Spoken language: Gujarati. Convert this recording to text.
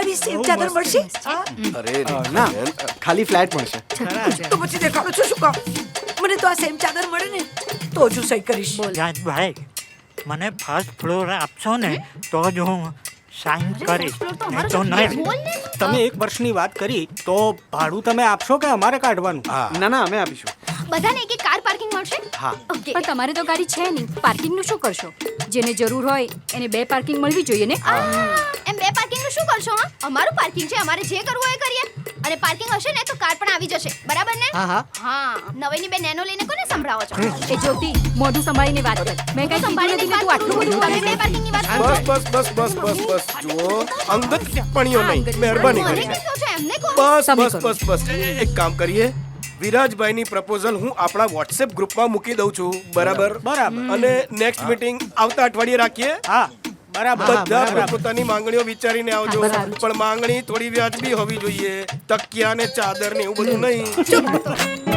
આવી સેમ ચાદર મળશે? અરે ના ખાલી ફ્લેટ મળશે. તો પછી દેખાડો છો શું કામ? મને તો આ સેમ ચાદર મળે ને તો જ હું સહી કરીશ. રાજભાઈ મને ફર્સ્ટ ફ્લોર આપશો ને તો જ હું સાઇન કરીશ, નહીં તો નહીં. તમે 1 વર્ષની વાત કરી તો ભાડું તમે આપશો કે અમારે કાઢવાનું? ના ના અમે આપીશું. બધાને એક કાર પાર્કિંગ મળશે? હા. ઓકે. પણ તમારે તો ગાડી છે નહીં, પાર્કિંગનું શું કરશો? જેને જરૂર હોય એને 2 પાર્કિંગ મળવી જોઈએ ને. એમ 2 પાર્કિંગનું શું કરશો? હા, અમારું પાર્કિંગ છે, અમારે જે કરવું હોય એ કરીએ. અને પાર્કિંગ હશે ને તો કાર પણ આવી જશે, બરાબર ને? હા. નવઈની બે નેનો લઈને કોને સંભળાવો છો? એ જ્યોતિ મોઢું સંભાળીને વાત કર. મેં કઈ સંભાળીને તું આટલું બધું તમે 2 પાર્કિંગની વાત કરો. બસ જુઓ અંગત ટિપ્પણીઓ નહીં, મહેરબાની મને કરી. કહેશો છો એમને કહો. બસ એક કામ કરીએ, વિરાજભાઈની પ્રપોઝલ હું આપણા વોટ્સએપ ગ્રુપમાં મૂકી દઉં છું, બરાબર? અને નેક્સ્ટ મીટિંગ આવતા અઠવાડિયે રાખીએ. હા બરાબર. બધા પોતાની માંગણીઓ વિચારીને આવજો, પણ માંગણી થોડી વ્યાજબી હોવી જોઈએ. તકિયા ને ચાદર ને એવું બધું નહીં.